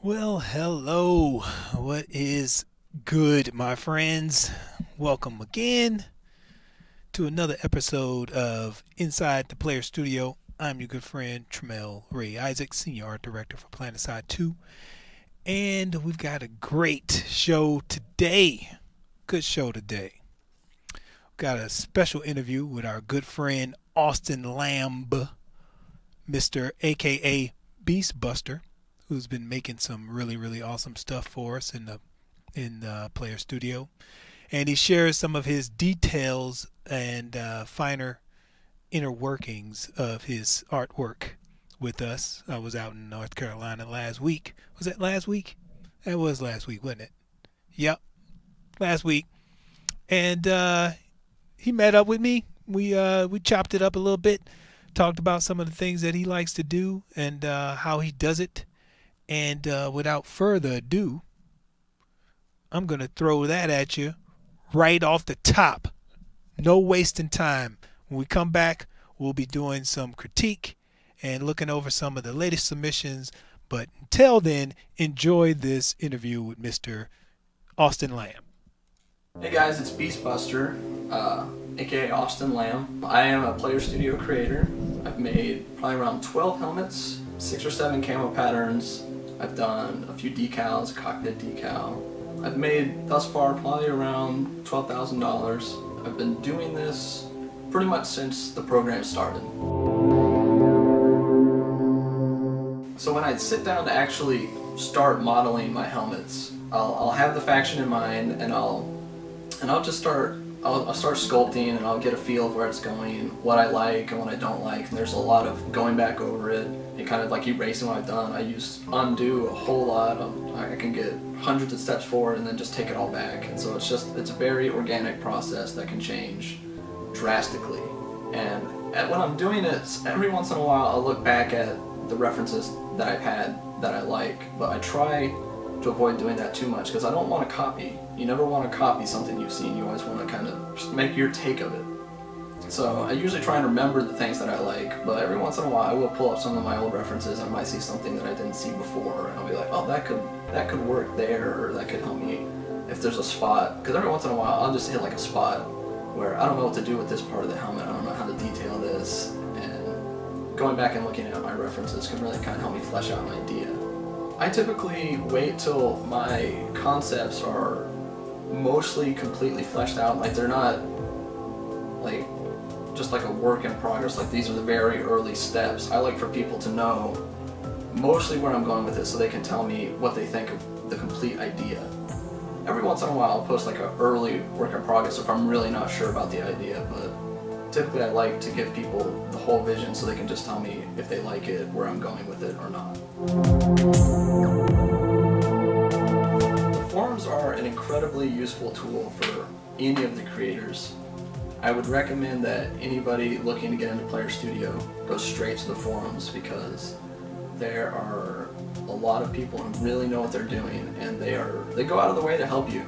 Well, hello. What is good, my friends? Welcome again to another episode of Inside the Player Studio. I'm your good friend Tramell Ray Isaac, Senior Art Director for PlanetSide 2. And we've got a great show today. Good show today. We've got a special interview with our good friend Austin Lamb, Mr. AKA Beastbuster, who's been making some really awesome stuff for us in Player Studio, and he shares some of his details and finer inner workings of his artwork with us. I was out in North Carolina last week. Was it last week? That was last week, wasn't it? Yep, last week. And he met up with me. We chopped it up a little bit, talked about some of the things that he likes to do and how he does it. And without further ado, I'm going to throw that at you right off the top. No wasting time. When we come back, we'll be doing some critique and looking over some of the latest submissions. But until then, enjoy this interview with Mr. Austin Lamb. Hey guys, it's Beastbuster, aka Austin Lamb. I am a Player Studio creator. I've made probably around 12 helmets, 6 or 7 camo patterns. I've done a few decals, a cockpit decal. I've made thus far probably around $12,000. I've been doing this pretty much since the program started. So when I sit down to actually start modeling my helmets, I'll have the faction in mind, and I'll just start. I'll start sculpting, and I'll get a feel of where it's going, what I like and what I don't like. And there's a lot of going back over it and kind of like erasing what I've done. I use undo a whole lot. I can get hundreds of steps forward and then just take it all back. And so it's a very organic process that can change drastically. And when I'm doing it, every once in a while I'll look back at the references that I've had that I like, but I try to avoid doing that too much because I don't want to copy. You never want to copy something you've seen. You always want to kind of just make your take of it. So I usually try and remember the things that I like, but every once in a while I will pull up some of my old references. I might see something that I didn't see before, and I'll be like, oh, that could work there, or that could help me if there's a spot. Because every once in a while I'll just hit like a spot where I don't know what to do with this part of the helmet. I don't know how to detail this, and going back and looking at my references can really kind of help me flesh out an idea. I typically wait till my concepts are mostly completely fleshed out, like they're not like just like a work in progress, like these are the very early steps. I like for people to know mostly where I'm going with it so they can tell me what they think of the complete idea. Every once in a while I'll post like an early work in progress if I'm really not sure about the idea, but typically I like to give people the whole vision so they can just tell me if they like it, where I'm going with it or not. Forums are an incredibly useful tool for any of the creators. I would recommend that anybody looking to get into Player Studio go straight to the forums because there are a lot of people who really know what they're doing, and they go out of the way to help you.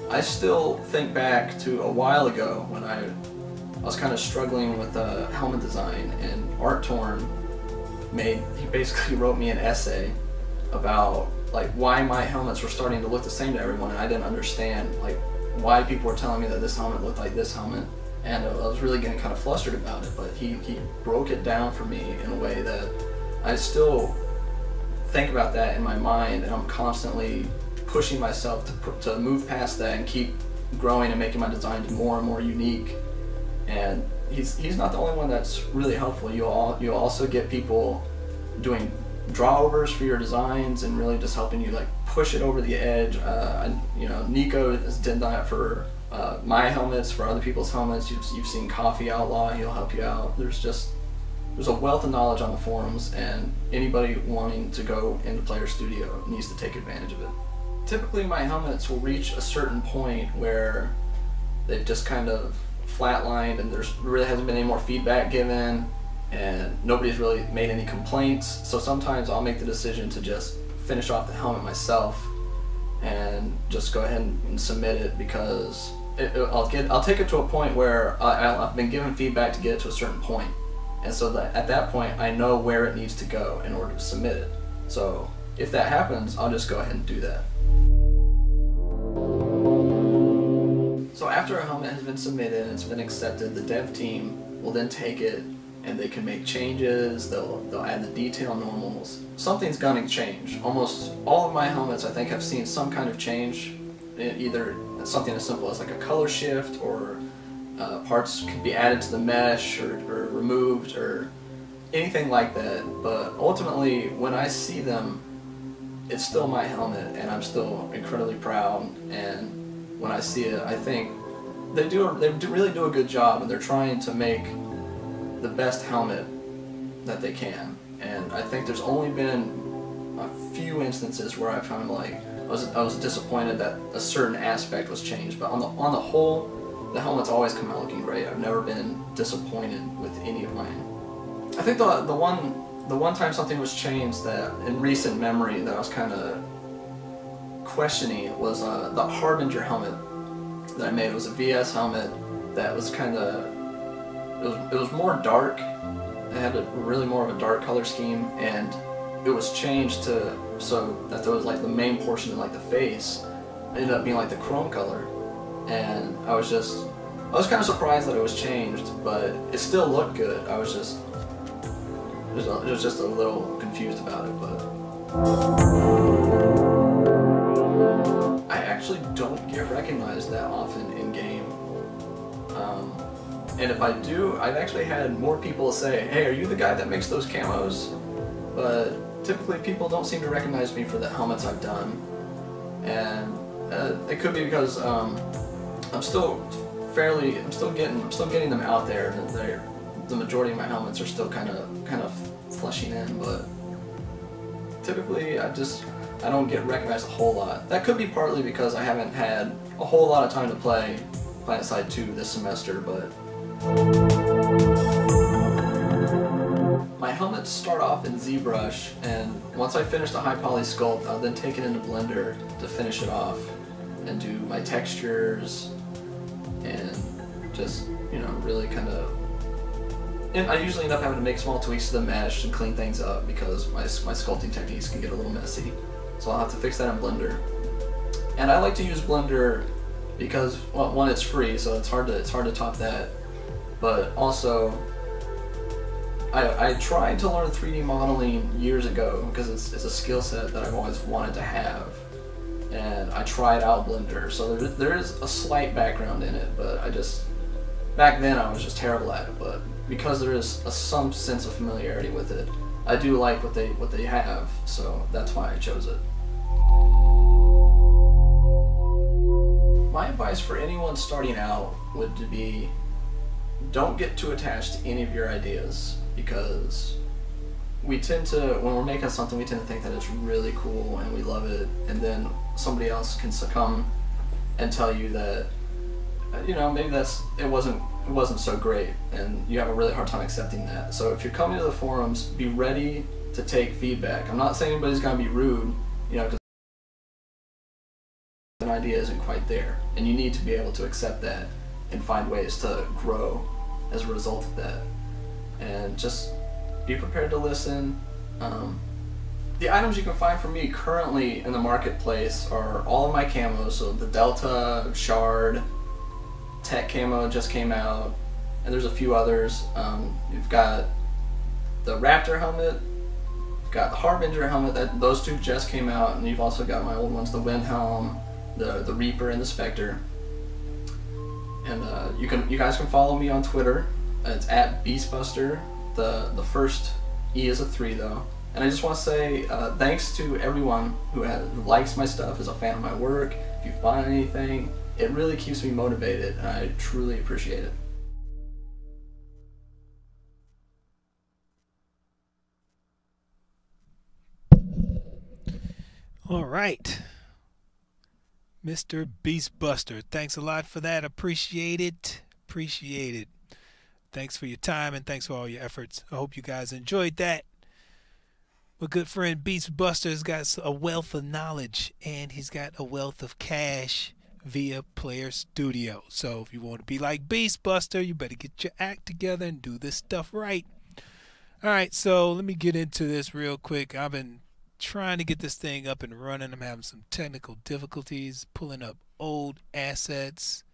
I still think back to a while ago when I was kind of struggling with helmet design, and Art Torn he basically wrote me an essay about like why my helmets were starting to look the same to everyone, and I didn't understand like why people were telling me that this helmet looked like this helmet, and I was really getting kind of flustered about it. But he broke it down for me in a way that I still think about that in my mind, and I'm constantly pushing myself to move past that and keep growing and making my designs more and more unique. And he's not the only one that's really helpful. You'll also get people doing drawovers for your designs and really just helping you like push it over the edge. You know, Nico has done that for my helmets, for other people's helmets. You've seen Coffee Outlaw, he'll help you out. There's a wealth of knowledge on the forums, and anybody wanting to go into Player Studio needs to take advantage of it. Typically my helmets will reach a certain point where they've just kind of flatlined and there really hasn't been any more feedback given, and nobody's really made any complaints. So sometimes I'll make the decision to just finish off the helmet myself and just go ahead and submit it, because I'll take it to a point where I've been given feedback to get it to a certain point, and so that at that point I know where it needs to go in order to submit it. So if that happens, I'll just go ahead and do that. So after a helmet has been submitted and it's been accepted, the dev team will then take it and they can make changes, they'll add the detail normals. Something's gonna change. Almost all of my helmets, I think, have seen some kind of change. Either something as simple as like a color shift, or parts could be added to the mesh or removed, or anything like that. But ultimately, when I see them, it's still my helmet and I'm still incredibly proud. And when I see it, I think they really do a good job, and they're trying to make the best helmet that they can. And I think there's only been a few instances where I found like I was disappointed that a certain aspect was changed, but on the whole, the helmets always come out looking great. I've never been disappointed with any of mine. I think the one time something was changed that in recent memory that I was kind of questioning was the Harbinger helmet that I made. It was a VS helmet that was kind of it was more dark. It had really more of a dark color scheme, and it was changed to so that there was like the main portion of like the face ended up being like the chrome color, and I was kind of surprised that it was changed, but it still looked good. I was just a little confused about it, but I actually don't get recognized that often in game. And if I do, I've actually had more people say, "Hey, are you the guy that makes those camos?" But typically people don't seem to recognize me for the helmets I've done. And it could be because I'm still getting them out there, and the majority of my helmets are still kind of flushing in, but typically I don't get recognized a whole lot. That could be partly because I haven't had a whole lot of time to play PlanetSide 2 this semester, but my helmets start off in ZBrush, and once I finish the high poly sculpt, I'll then take it into Blender to finish it off and do my textures and just, you know, really kind of. And I usually end up having to make small tweaks to the mesh and clean things up because my sculpting techniques can get a little messy. So I'll have to fix that in Blender. And I like to use Blender because, well, one, it's free, so it's hard to top that. But also, I tried to learn 3D modeling years ago because it's a skill set that I've always wanted to have. And I tried out Blender, so there is a slight background in it, but back then I was just terrible at it. But because there is some sense of familiarity with it, I do like what they have, so that's why I chose it. My advice for anyone starting out would be, don't get too attached to any of your ideas, because we tend to, when we're making something, we tend to think that it's really cool and we love it, and then somebody else can come and tell you that, you know, maybe it wasn't so great, and you have a really hard time accepting that. So if you're coming to the forums, be ready to take feedback. I'm not saying anybody's gonna be rude, you know, because an idea isn't quite there, and you need to be able to accept that and find ways to grow as a result of that. And just be prepared to listen. The items you can find from me currently in the marketplace are all of my camos, so the Delta, Shard, Tech Camo just came out, and there's a few others. You've got the Raptor helmet, you've got the Harbinger helmet, those two just came out, and you've also got my old ones, the Wind Helm, the Reaper, and the Spectre. And you guys can follow me on Twitter. It's at Beastbuster. The first E is a 3 though. And I just want to say thanks to everyone who likes my stuff, is a fan of my work. If you buy anything, it really keeps me motivated, and I truly appreciate it. All right, Mr. Beastbuster, thanks a lot for that. Appreciate it. Appreciate it. Thanks for your time, and thanks for all your efforts. I hope you guys enjoyed that. My good friend Beastbuster's got a wealth of knowledge, and he's got a wealth of cash via Player Studio. So if you want to be like Beastbuster, you better get your act together and do this stuff right. All right, so let me get into this real quick. I've been trying to get this thing up and running. I'm having some technical difficulties pulling up old assets.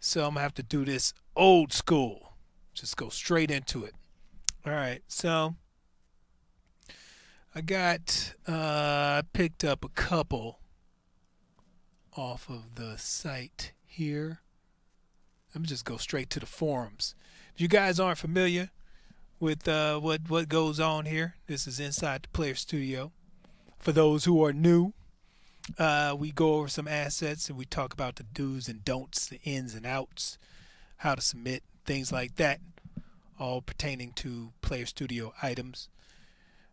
So I'm going to have to do this old school. Just go straight into it. All right. So I picked up a couple off of the site here. Let me just go straight to the forums. If you guys aren't familiar with what goes on here, this is Inside the Player Studio. For those who are new, we go over some assets and we talk about the do's and don'ts, the ins and outs, how to submit, things like that, all pertaining to Player Studio items.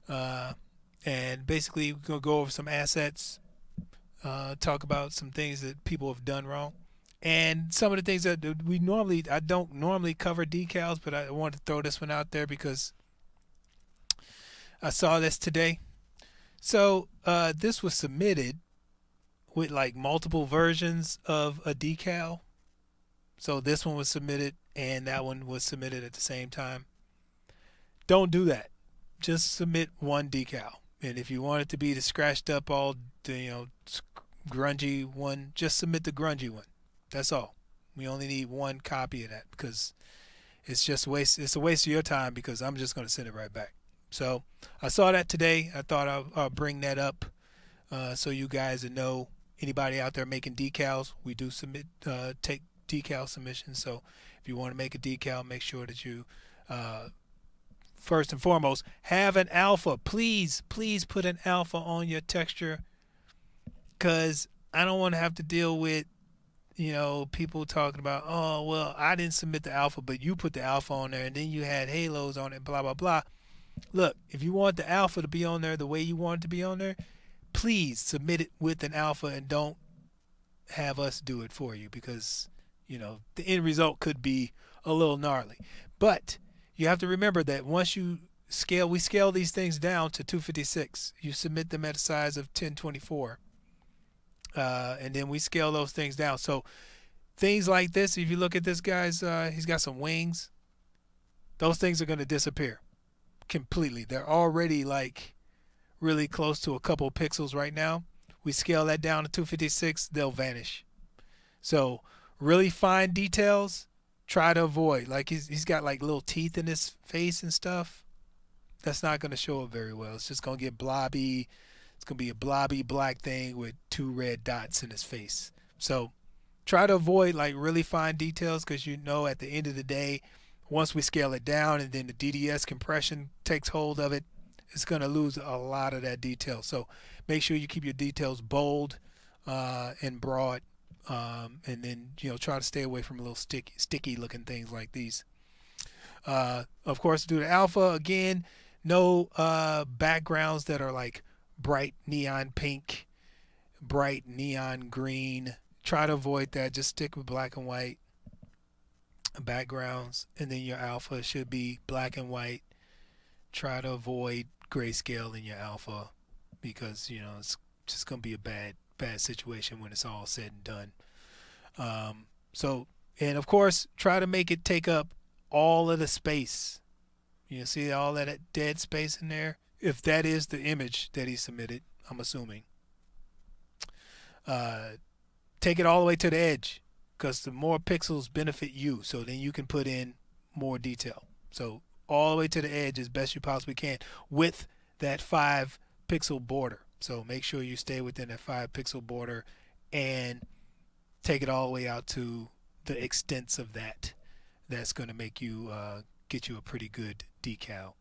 And basically, we're going to go over some assets, talk about some things that people have done wrong. And some of the things that I don't normally cover decals, but I wanted to throw this one out there because I saw this today. So this was submitted with like multiple versions of a decal. So this one was submitted and that one was submitted at the same time. Don't do that. Just submit one decal. And if you want it to be the scratched up, all grungy one, just submit the grungy one. That's all. We only need one copy of that because it's just a waste of your time because I'm just going to send it right back. So I saw that today. I thought I'll bring that up so you guys know. Anybody out there making decals, we do take decal submissions. So if you want to make a decal, make sure that you first and foremost have an alpha. Please put an alpha on your texture because I don't want to have to deal with people talking about, oh, well, I didn't submit the alpha, but you put the alpha on there, and then you had halos on it, blah, blah, blah. Look, if you want the alpha to be on there the way you want it to be on there, please submit it with an alpha and don't have us do it for you because, the end result could be a little gnarly. But you have to remember that once we scale these things down to 256. You submit them at a size of 1024. And then we scale those things down. So things like this, if you look at this guy's, he's got some wings. Those things are going to disappear completely. They're already like really close to a couple of pixels right now. We scale that down to 256, they'll vanish. So really fine details, try to avoid. Like he's got like little teeth in his face and stuff. That's not going to show up very well. It's just going to get blobby. It's going to be a blobby black thing with 2 red dots in his face. So try to avoid like really fine details because at the end of the day, once we scale it down and then the DDS compression takes hold of it, it's going to lose a lot of that detail. So make sure you keep your details bold and broad, and then try to stay away from a little sticky looking things like these. Of course, do the alpha again. No backgrounds that are like bright neon pink, bright neon green. Try to avoid that. Just stick with black and white backgrounds, and then your alpha should be black and white. Try to avoid grayscale in your alpha because it's just gonna be a bad situation when it's all said and done. And of course, try to make it take up all of the space. You see all that dead space in there? If that is the image that he submitted, I'm assuming. Take it all the way to the edge because the more pixels benefit you. So then you can put in more detail. So all the way to the edge as best you possibly can with that 5 pixel border. So make sure you stay within that 5 pixel border and take it all the way out to the extents of that. That's going to make you get you a pretty good decal.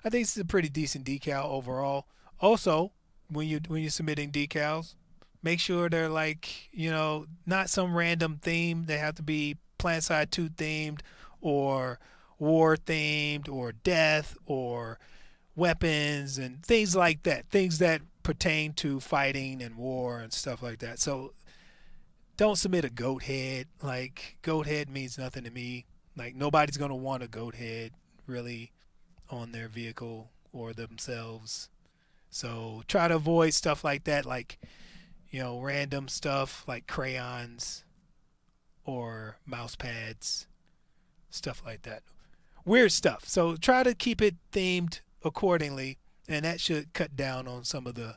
I think this is a pretty decent decal overall. Also, when you're submitting decals, make sure they're like, not some random theme. They have to be PlanetSide 2 themed or war themed or death or weapons and things like that. Things that pertain to fighting and war and stuff like that. So don't submit a goat head. Like, goat head means nothing to me. Like, nobody's going to want a goat head really on their vehicle or themselves. So try to avoid stuff like that, like random stuff like crayons or mouse pads, stuff like that. Weird stuff. So try to keep it themed accordingly And that should cut down on some of the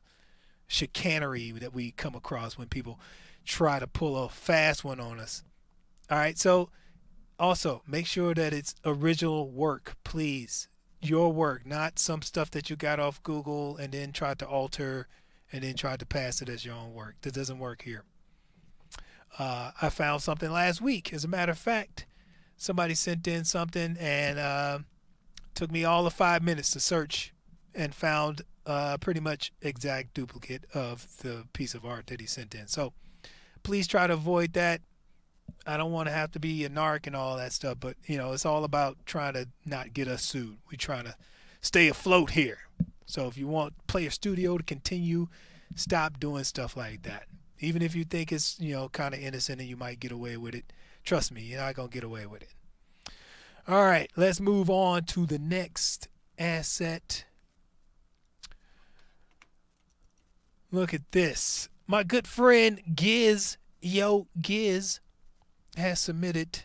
chicanery that we come across when people try to pull a fast one on us. All right, so also make sure that it's original work, please. Your work, not some stuff that you got off Google and then tried to alter and then tried to pass it as your own work. That doesn't work here. I found something last week. As a matter of fact, somebody sent in something and took me all of 5 minutes to search and found pretty much exact duplicate of the piece of art that he sent in. So please try to avoid that. I don't want to have to be a narc and all that stuff, but it's all about trying to not get us sued. We're trying to stay afloat here. So if you want Player Studio to continue, stop doing stuff like that. Even if you think it's kind of innocent and you might get away with it, trust me, you're not gonna get away with it. All right, let's move on to the next asset. Look at this. My good friend Giz, Giz, has submitted,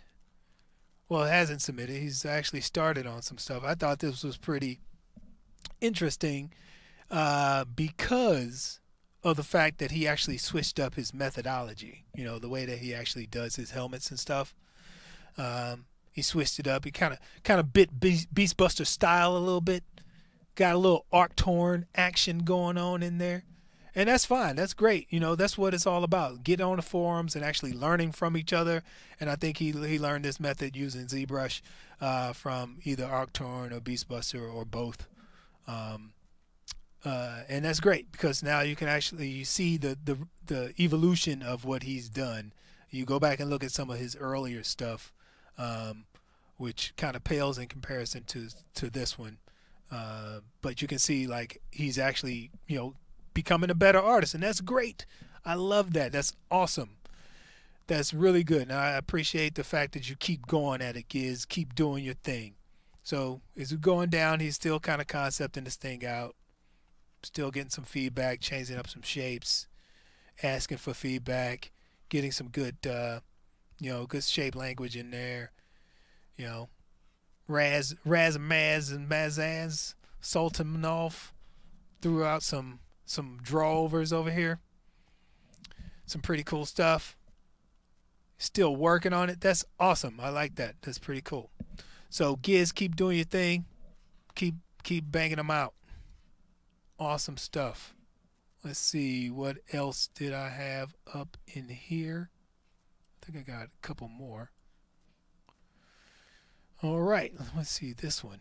well, hasn't submitted, he's actually started on some stuff. I thought this was pretty interesting because of the fact that he actually switched up his methodology, the way that he actually does his helmets and stuff. He switched it up. He kind of bit Beastbuster style a little bit, got a little Arctorn action going on in there. And that's fine. That's great. That's what it's all about. Get on the forums and actually learning from each other. And I think he learned this method using ZBrush from either Arctorn or Beastbuster or both. And that's great because now you can actually see the evolution of what he's done. You go back and look at some of his earlier stuff, which kind of pales in comparison to this one. But you can see like he's actually becoming a better artist, and that's great. I love that. That's awesome. That's really good. And I appreciate the fact that you keep going at it, Giz. Keep doing your thing. So as we're going down, he's still kind of concepting this thing out, still getting some feedback, changing up some shapes, asking for feedback, getting some good, good shape language in there. Raz Maz and Mazaz, Sultanov threw out some drawovers over here. Some pretty cool stuff. Still working on it. That's awesome. I like that. That's pretty cool. So Giz, keep doing your thing. Keep banging them out. Awesome stuff. Let's see, what else did I have up in here? I think I got a couple more. All right, let's see this one.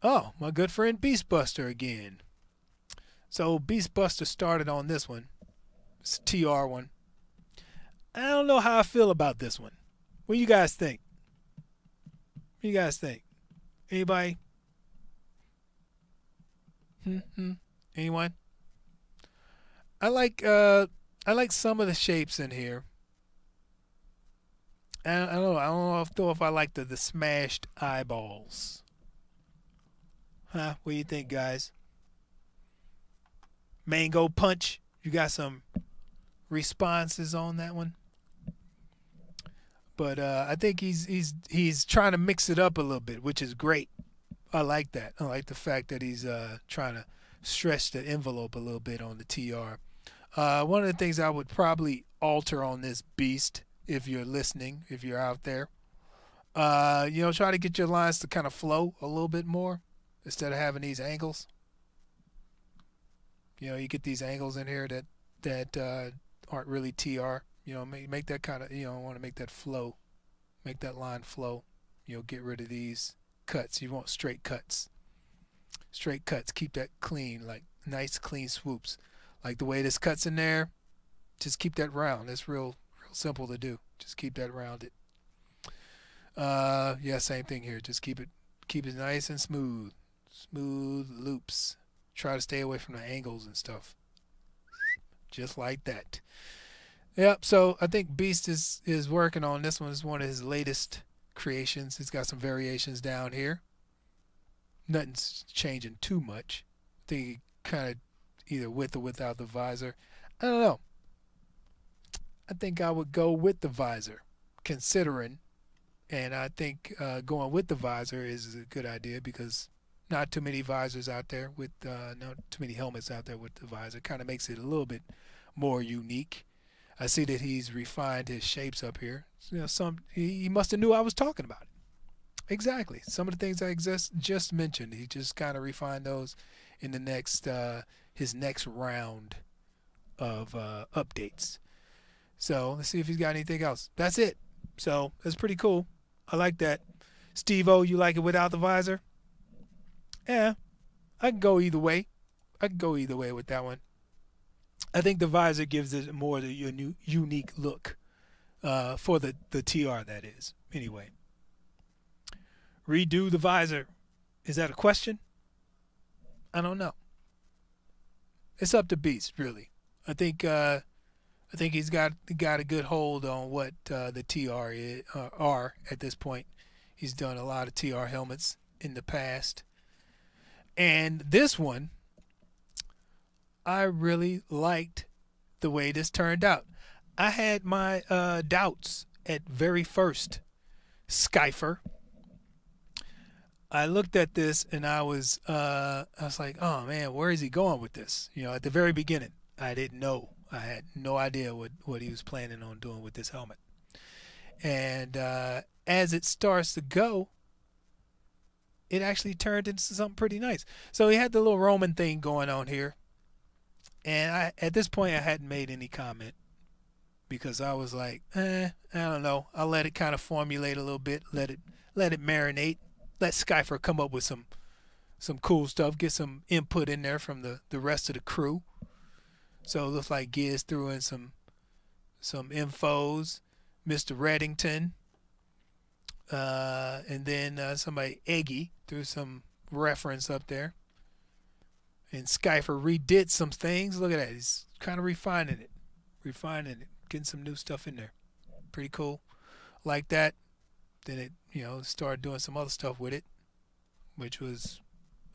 Oh, my good friend Beastbuster again. So Beastbuster started on this one. It's a TR one. I don't know how I feel about this one. What do you guys think? What do you guys think? Anybody? Anyone? I like some of the shapes in here. I don't know. I don't know if I like the smashed eyeballs. Huh? What do you think, guys? Mango Punch. You got some responses on that one? But I think he's trying to mix it up a little bit, which is great. I like that. I like the fact that he's trying to stretch the envelope a little bit on the TR. One of the things I would probably alter on this beast, if you're listening, if you're out there, try to get your lines to kind of flow a little bit more instead of having these angles. You get these angles in here that aren't really TR. Make that kind of, want to make that flow, make that line flow. Get rid of these cuts. You want straight cuts. Straight cuts. Keep that clean, like nice clean swoops. Like the way this cuts in there, just keep that round. That's real simple to do. Just keep that rounded. Yeah, same thing here. Just keep it nice and smooth. Smooth loops. Try to stay away from the angles and stuff. Just like that. Yep, so I think Beast is working on this one. Is one of his latest creations. He's got some variations down here. Nothing's changing too much. I think he kind of either with or without the visor. I don't know. I think I would go with the visor, considering, and I think going with the visor is a good idea because Not too many visors out there with not too many helmets out there with the visor. Kind of makes it a little bit more unique. I see that he's refined his shapes up here. Some he must have knew I was talking about it. Exactly. Some of the things I just mentioned, he just kind of refined those in the next his next round of updates. So let's see if he's got anything else. That's it. So that's pretty cool. I like that. Steve-O, you like it without the visor? Yeah, I can go either way. I can go either way with that one. I think the visor gives it more of a unique look for the TR, that is. Anyway, redo the visor. Is that a question? I don't know. It's up to Beast, really. I think he's got a good hold on what the TR are at this point. He's done a lot of TR helmets in the past. And this one, I really liked the way this turned out. I had my doubts at very first. Skyfer. I looked at this and I was like, oh man, where is he going with this? At the very beginning, I didn't know. I had no idea what he was planning on doing with this helmet. And as it starts to go, it actually turned into something pretty nice. So he had the little Roman thing going on here. And at this point, I hadn't made any comment because I was like, I don't know. I'll let it kind of formulate a little bit. Let it marinate. Let Skyfer come up with some cool stuff. Get some input in there from the rest of the crew. So it looks like Giz threw in some infos. Mr. Reddington. And then somebody, Eggy, threw some reference up there. And Skyfer redid some things. Look at that. He's kind of refining it. Getting some new stuff in there. Pretty cool. Like that. Then it, started doing some other stuff with it. Which was,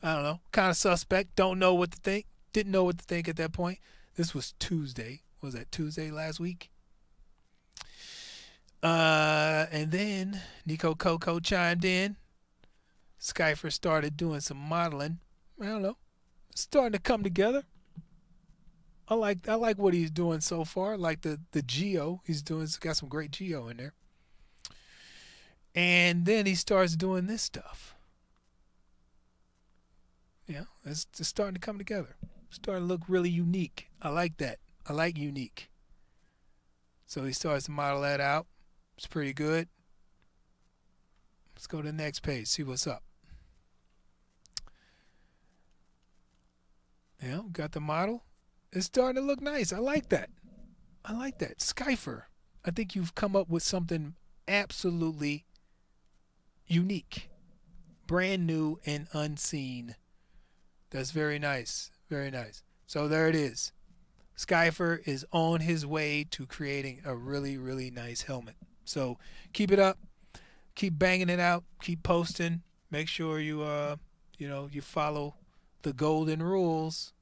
I don't know, kind of suspect. Don't know what to think. Didn't know what to think at that point. This was Tuesday. Was that Tuesday last week? And then Nico Coco chimed in. Skyfer started doing some modeling. I don't know. It's starting to come together. I like what he's doing so far. I like the geo he's doing. He's got some great geo in there. And then he starts doing this stuff. It's starting to come together. Starting to look really unique. I like that. I like unique. So he starts to model that out. It's pretty good. Let's go to the next page, see what's up. Got the model. It's starting to look nice. I like that. Skyfer, I think you've come up with something absolutely unique. Brand new and unseen. That's very nice. Very nice. So there it is. Skyfer is on his way to creating a really, really nice helmet. So keep it up. Keep banging it out. Keep posting. Make sure you you follow the golden rules.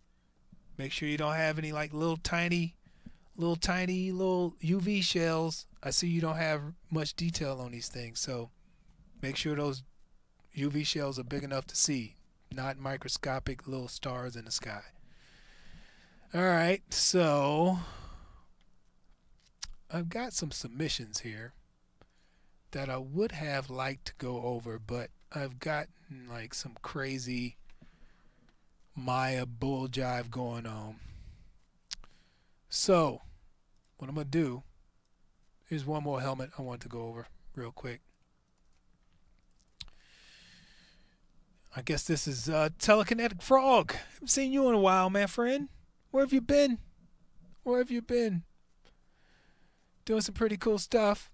Make sure you don't have any like little tiny UV shells. I see you don't have much detail on these things. So make sure those UV shells are big enough to see, not microscopic little stars in the sky. All right, so I've got some submissions here that I would have liked to go over, but I've gotten like some crazy Maya bull jive going on. So what I'm going to do, here's one more helmet I want to go over real quick. I guess this is Telekinetic Frog. I haven't seen you in a while, my friend. Where have you been? Doing some pretty cool stuff.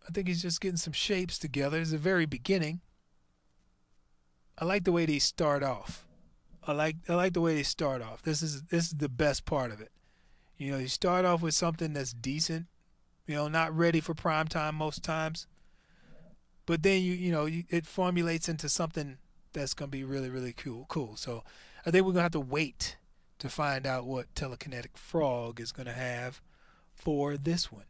I think he's just getting some shapes together. It's the very beginning. I like the way they start off. I like the way they start off. This is the best part of it. You start off with something that's decent. Not ready for prime time most times. But then it formulates into something that's gonna be really, really cool. So I think we're gonna have to wait to find out what Telekinetic Frog is gonna have for this one.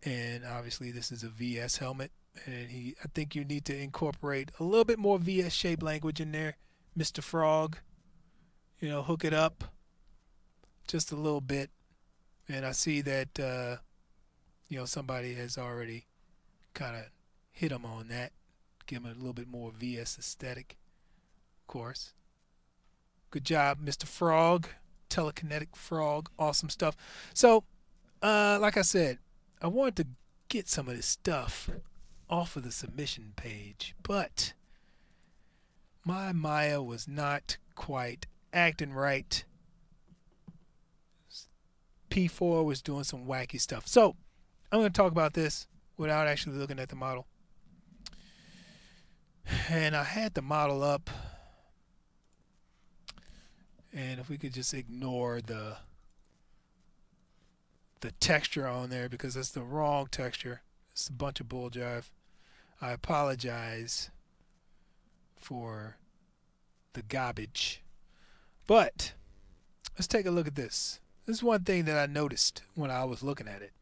And obviously this is a VS helmet. And I think you need to incorporate a little bit more VS shape language in there, Mr. Frog. Hook it up just a little bit. And I see that somebody has already kind of hit him on that. Give him a little bit more VS aesthetic, of course. Good job, Mr. Frog. Telekinetic Frog. Awesome stuff. So, like I said, I wanted to get some of this stuff off of the submission page, but my Maya was not quite acting right. P4 was doing some wacky stuff. So, I'm going to talk about this without actually looking at the model. And I had the model up. And if we could just ignore the texture on there, because that's the wrong texture. It's a bunch of bull jive. I apologize for the garbage. But let's take a look at this. This is one thing that I noticed when I was looking at it.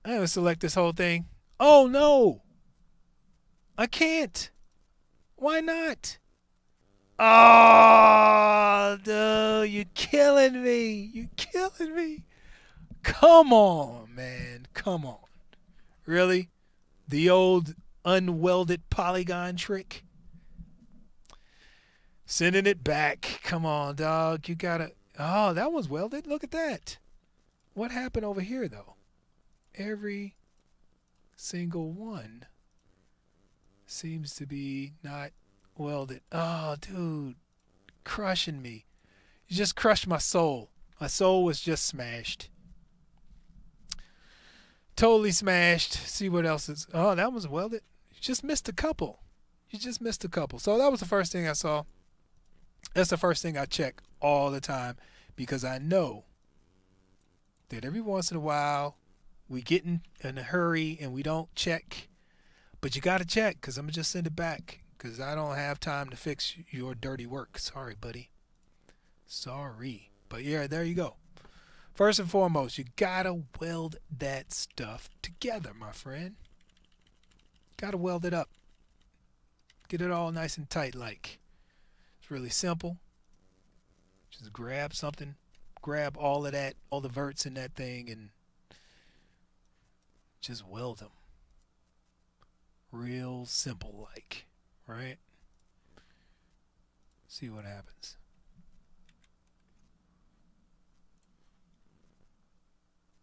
I'm going to select this whole thing. Oh, no. I can't. Why not? Oh, dude, you're killing me. You're killing me. Come on, man. Come on. Really? The old unwelded polygon trick? Sending it back. Come on, dog. You gotta... Oh, that was welded. Look at that. What happened over here, though? Every single one seems to be not welded. Oh, dude. Crushing me. You just crushed my soul. My soul was just smashed. Totally smashed. See what else is... Oh, that was welded. You just missed a couple. You just missed a couple. So that was the first thing I saw. That's the first thing I check all the time, because I know that every once in a while we get in a hurry and we don't check. But you got to check, because I'm going to just send it back, because I don't have time to fix your dirty work. Sorry, buddy. Sorry. But yeah, there you go. First and foremost, you got to weld that stuff together, my friend. Got to weld it up. Get it all nice and tight like. It's really simple. Just grab something. Grab all of that, all the verts in that thing, and just weld them. Real simple like, right? See what happens.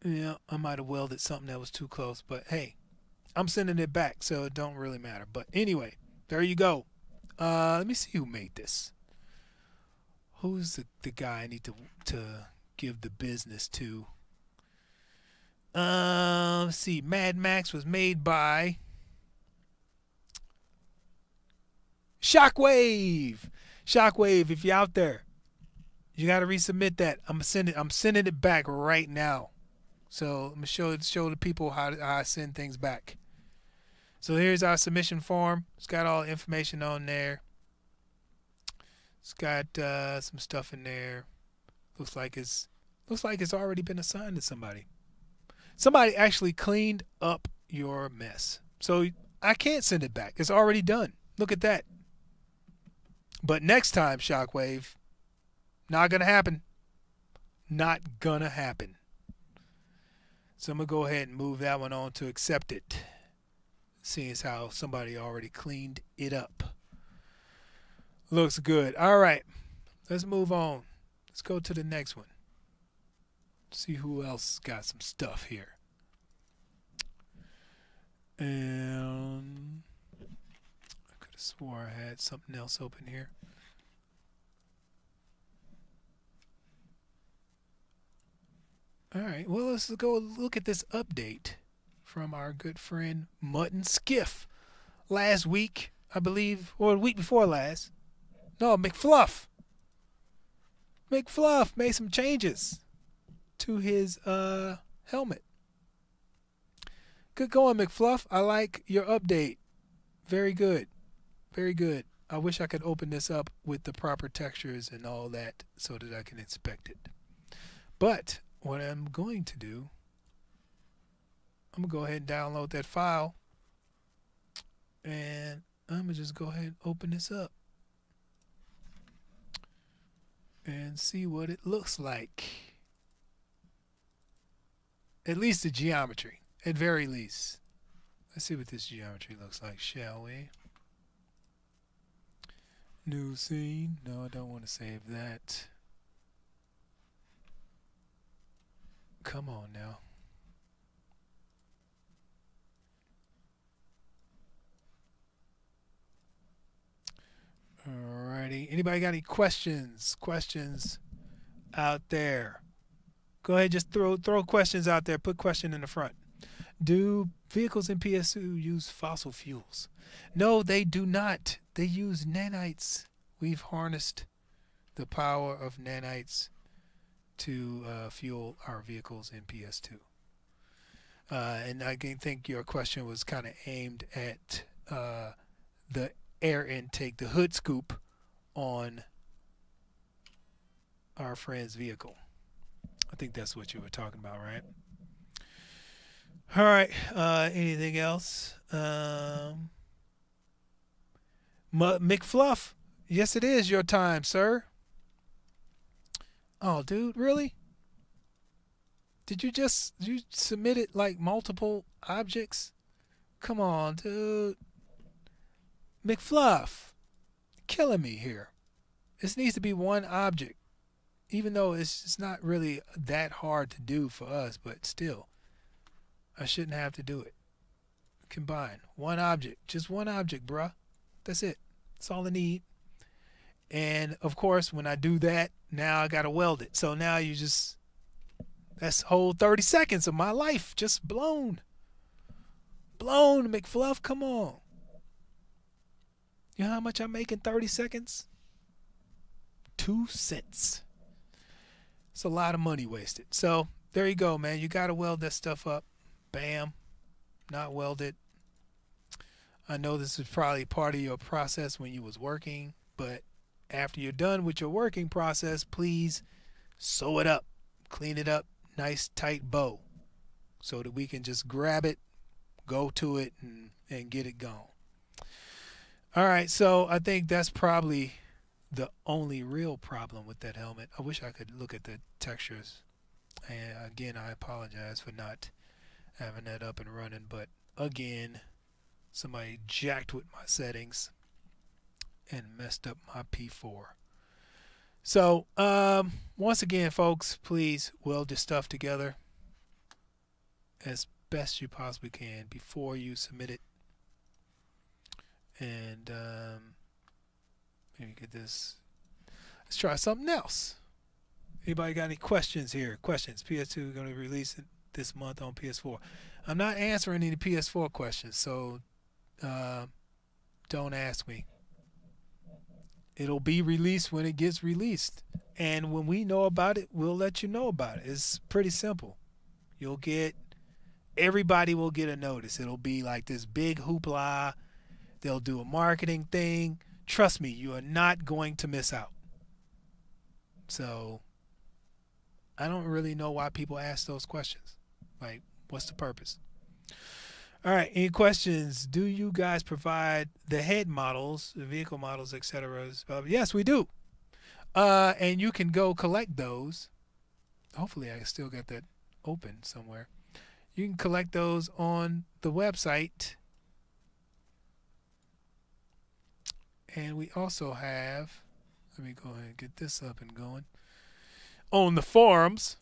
Yeah, I might have welded something that was too close, but hey, I'm sending it back, so it don't really matter. But anyway, there you go. Let me see who made this. Who's the guy I need to give the business to? Let's see. Mad Max was made by Shockwave. Shockwave, if you're out there, you got to resubmit that. I'm sending it back right now. So I'm gonna show the people how I send things back. So here's our submission form. It's got all the information on there. It's got some stuff in there. Looks like it's already been assigned to somebody. Somebody actually cleaned up your mess. So I can't send it back. It's already done. Look at that. But next time, Shockwave, not gonna happen. Not gonna happen. So I'm gonna go ahead and move that one on to accept it. Seeing as how somebody already cleaned it up. Looks good. All right, let's move on. Let's go to the next one. See who else got some stuff here. And I could have swore I had something else open here. All right, well, let's go look at this update from our good friend Mutton Skiff. Last week, I believe, or the week before last. No, McFluff. McFluff made some changes to his helmet. Good going, McFluff. I like your update. Very good. Very good. I wish I could open this up with the proper textures and all that so that I can inspect it. But what I'm going to do, I'm going to go ahead and download that file. And I'm going to just go ahead and open this up and see what it looks like. At least the geometry, at very least. Let's see what this geometry looks like, shall we? New scene. No, I don't want to save that. Come on now. Alrighty. Anybody got any questions? Questions out there? Go ahead, just throw questions out there. Put question in the front. Do vehicles in PS2 use fossil fuels? No, they do not. They use nanites. We've harnessed the power of nanites to fuel our vehicles in PS2. And I think your question was kind of aimed at the air intake, the hood scoop on our friend's vehicle. I think that's what you were talking about, right? All right. Anything else? McFluff. Yes, it is your time, sir. Oh, dude, really? Did you submitted like multiple objects? Come on, dude. McFluff. Killing me here. This needs to be one object. Even though it's not really that hard to do for us, but still, I shouldn't have to do it. Combine. One object. Just one object, bruh. That's it. That's all I need. And, of course, when I do that, now I got to weld it. So now that's whole 30 seconds of my life just blown. Blown, McFluff. Come on. You know how much I make in 30 seconds? 2 cents. It's a lot of money wasted. So there you go, man. You got to weld that stuff up. Bam. Not welded. I know this is probably part of your process when you was working, but after you're done with your working process, please sew it up. Clean it up. Nice tight bow so that we can just grab it, go to it, and get it gone. All right, so I think that's probably the only real problem with that helmet. I wish I could look at the textures. And again, I apologize for not having that up and running. But again, somebody jacked with my settings and messed up my P4. So once again, folks, please weld your stuff together as best you possibly can before you submit it. And maybe get this. Let's try something else. Anybody got any questions here? Questions. PS2 going to release it this month on PS4. I'm not answering any PS4 questions, so don't ask me. It'll be released when it gets released. And when we know about it, we'll let you know about it. It's pretty simple. Everybody will get a notice. It'll be like this big hoopla. They'll do a marketing thing. Trust me, you are not going to miss out. So I don't really know why people ask those questions. Like, what's the purpose? All right, any questions? Do you guys provide the head models, the vehicle models, etc.? Yes, we do. And you can go collect those. Hopefully I still got that open somewhere. You can collect those on the website. And we also have, let me go ahead and get this up and going. On the forums,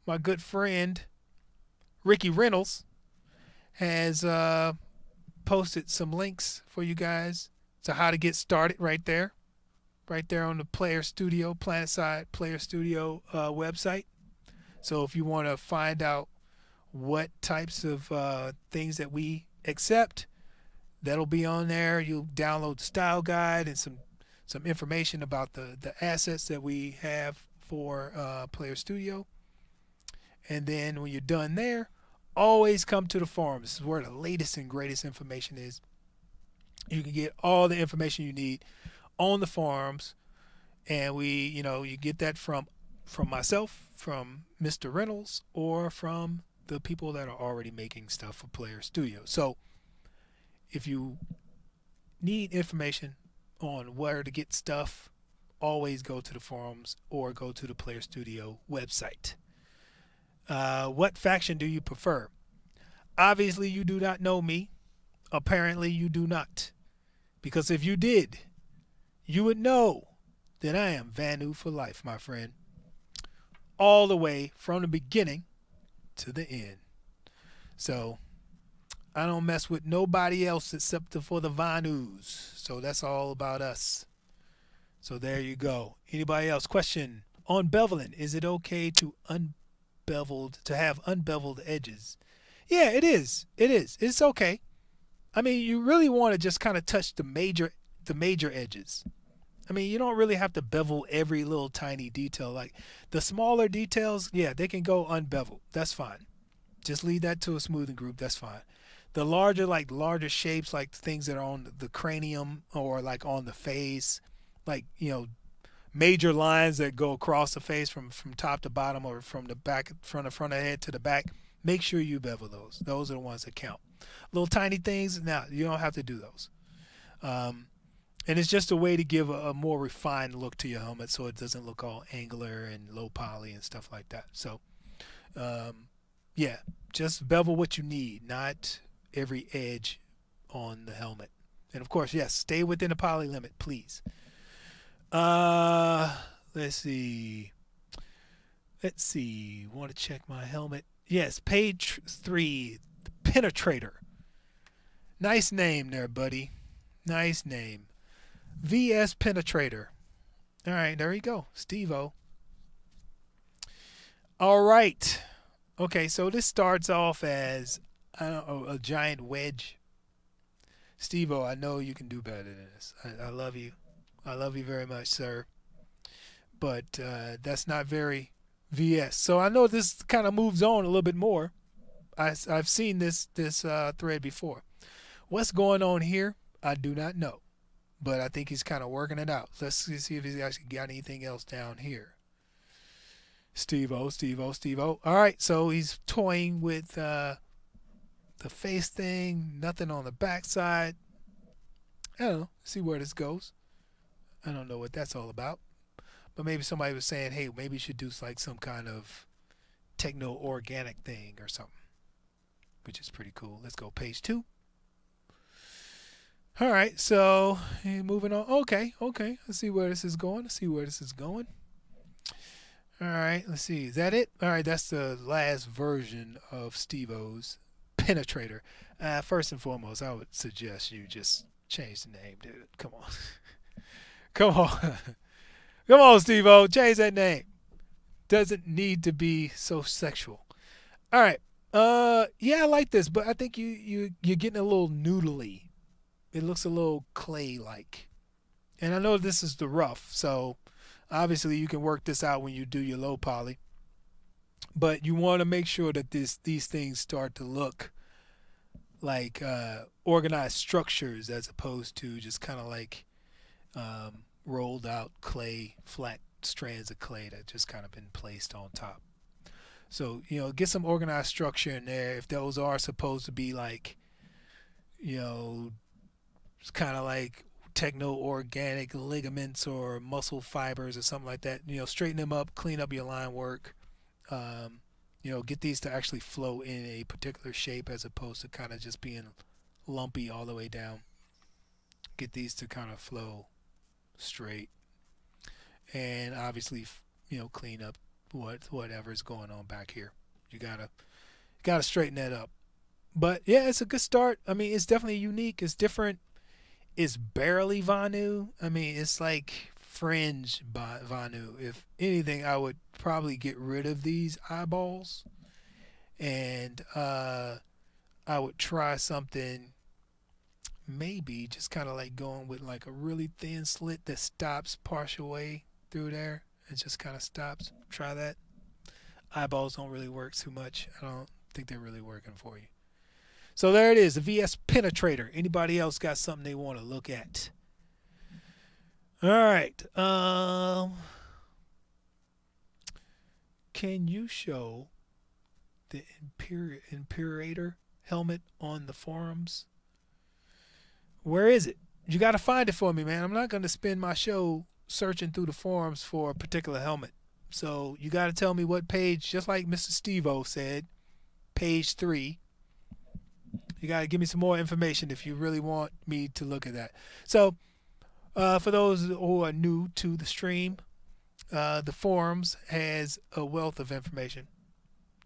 my good friend Ricky Reynolds has posted some links for you guys to how to get started right there on the Player Studio, PlanetSide Player Studio website. So if you want to find out what types of things that we accept, that'll be on there. You'll download the style guide and some information about the assets that we have for Player Studio. And then when you're done there, always come to the forums. This is where the latest and greatest information is. You can get all the information you need on the forums, and you get that from myself, from Mr. Reynolds, or from the people that are already making stuff for Player Studio. So if you need information on where to get stuff, always go to the forums or go to the Player Studio website. What faction do you prefer? Obviously, you do not know me. Apparently, you do not. Because if you did, you would know that I am Vanu for life, my friend. All the way from the beginning to the end. So, I don't mess with nobody else except for the Vanus. So, that's all about us. So, there you go. Anybody else? Question on beveling. Is it okay to have unbeveled edges? Yeah, it is. It is. It's okay. I mean, you really want to just kind of touch the major edges. I mean, you don't really have to bevel every little tiny detail. Like the smaller details, yeah, they can go unbeveled. That's fine. Just leave that to a smoothing group. That's fine. The larger shapes, like things that are on the cranium or like on the face, like, major lines that go across the face from top to bottom or from the back, from the front of the head to the back, make sure you bevel those. Those are the ones that count. Little tiny things, now you don't have to do those. And it's just a way to give a more refined look to your helmet so it doesn't look all angular and low poly and stuff like that. So, yeah, just bevel what you need, not every edge on the helmet. And of course, yes, stay within the poly limit, please. Let's see. Want to check my helmet? Yes, page 3, Penetrator. Nice name there, buddy. Nice name. VS Penetrator. All right, there you go. Steve-O. All right. Okay, so this starts off as a giant wedge. Steve-O, I know you can do better than this. I love you. I love you very much, sir. But that's not very VS. So I know this kind of moves on a little bit more. I've seen this thread before. What's going on here? I do not know. But I think he's kind of working it out. Let's see if he's actually got anything else down here. Steve-O, Steve-O, Steve-O. All right, so he's toying with the face thing. Nothing on the backside. I don't know. See where this goes. I don't know what that's all about. But maybe somebody was saying, hey, maybe you should do like some kind of techno-organic thing or something. Which is pretty cool. Let's go page 2. All right, so moving on. Okay. Let's see where this is going. All right, let's see. Is that it? All right, that's the last version of Steve-O's Penetrator. First and foremost, I would suggest you just change the name, dude. Come on. Come on, Steve-O. Change that name. Doesn't need to be so sexual. All right. Yeah, I like this, but I think you're getting a little noodly. It looks a little clay-like. And I know this is the rough, so obviously you can work this out when you do your low poly. But you want to make sure that these things start to look like organized structures as opposed to just kind of like rolled out clay, flat strands of clay that just kind of been placed on top. So, get some organized structure in there. If those are supposed to be like, it's kind of like techno-organic ligaments or muscle fibers or something like that. Straighten them up, clean up your line work. Get these to actually flow in a particular shape as opposed to kind of just being lumpy all the way down. Get these to kind of flow straight. And obviously, clean up whatever is going on back here. You gotta straighten that up. But yeah, it's a good start. I mean, it's definitely unique. It's different. It's barely Vanu. I mean, it's like fringe Vanu. If anything, I would probably get rid of these eyeballs, and I would try something. Maybe just kind of like going with like a really thin slit that stops partial way through there. It just kind of stops. Try that. Eyeballs don't really work too much. I don't think they're really working for you. So there it is, the VS Penetrator. Anybody else got something they want to look at? All right. Can you show the Imperator helmet on the forums. Where is it? You got to find it for me, man. I'm not going to spend my show searching through the forums for a particular helmet. So you got to tell me what page, just like Mr. Steve-O said, page 3. You got to give me some more information if you really want me to look at that. So for those who are new to the stream, the forums has a wealth of information.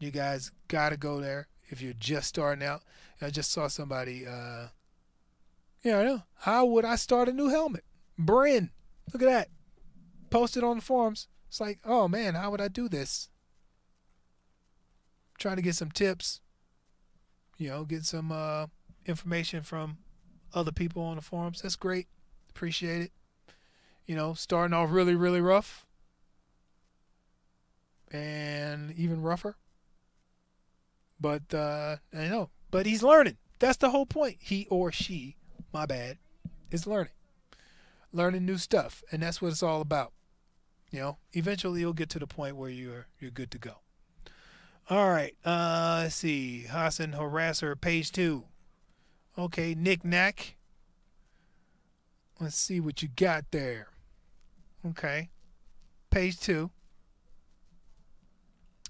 You guys got to go there if you're just starting out. I just saw somebody, I know, how would I start a new helmet? Bryn, look at that. Posted on the forums. It's like, oh man, how would I do this? Trying to get some tips, get some information from other people on the forums. That's great. Appreciate it. Starting off really, really rough and even rougher. But but he's learning. That's the whole point. He or she, my bad, is learning new stuff, and that's what it's all about. Eventually you'll get to the point where you're good to go. All right, let's see. Hassan Harasser, page 2. Okay, Nick Knack. Let's see what you got there. Okay, page 2.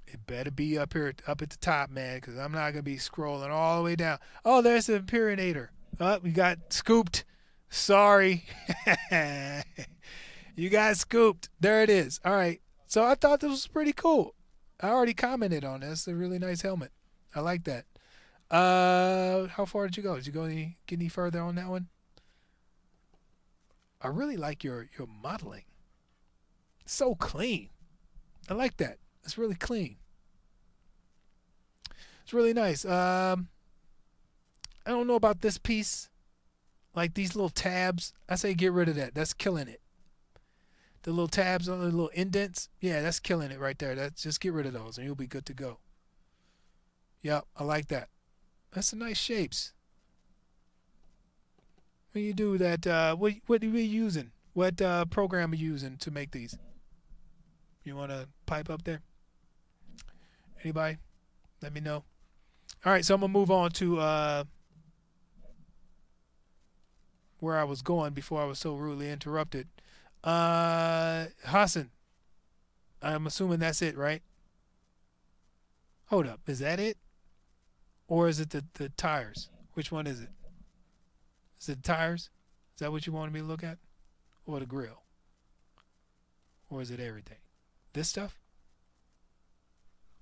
It better be up here, up at the top, man, because I'm not going to be scrolling all the way down. Oh, there's the Imperator. Oh, we got scooped. Sorry. You got scooped. There it is. All right. So I thought this was pretty cool. I already commented on this. It's a really nice helmet. I like that. How far did you go? Did you get any further on that one? I really like your modeling. So clean. I like that. It's really clean. It's really nice. I don't know about this piece. Like these little tabs. I say get rid of that. That's killing it. The little tabs on the little indents. Yeah, that's killing it right there. Just get rid of those and you'll be good to go. Yep, I like that. That's some nice shapes. When you do that, what are you using? What program are you using to make these? You want to pipe up there? Anybody? Let me know. All right, so I'm going to move on to where I was going before I was so rudely interrupted. Hassan, I'm assuming that's it, right? Hold up. Is that it? Or is it the tires? Which one is it? Is it the tires? Is that what you wanted me to look at? Or the grill? Or is it everything? This stuff?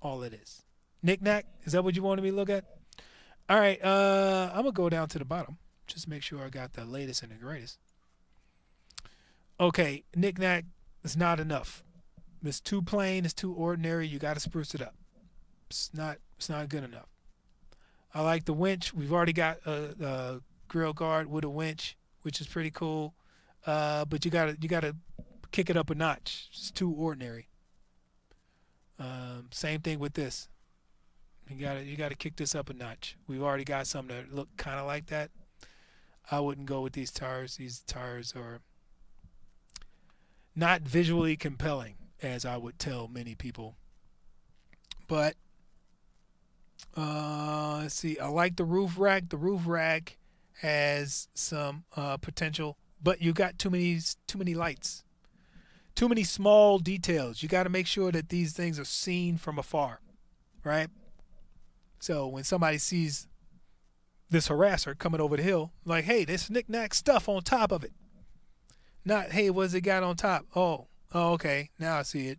All it is. Knick-knack? Is that what you wanted me to look at? All right. I'm going to go down to the bottom. Just make sure I got the latest and the greatest. Okay. Knick-knack is not enough. It's too plain. It's too ordinary. You got to spruce it up. It's not good enough. I like the winch. We've already got a grill guard with a winch, which is pretty cool. But you gotta kick it up a notch. It's too ordinary. Same thing with this. You gotta kick this up a notch. We've already got some that look kind of like that. I wouldn't go with these tires. These tires are not visually compelling, as I would tell many people. But let's see. I like the roof rack. The roof rack has some potential, but you got too many lights, too many small details. You got to make sure that these things are seen from afar, right? So when somebody sees this harasser coming over the hill, like, hey, there's knick-knack stuff on top of it. Not, hey, what's it got on top? Oh, okay, now I see it.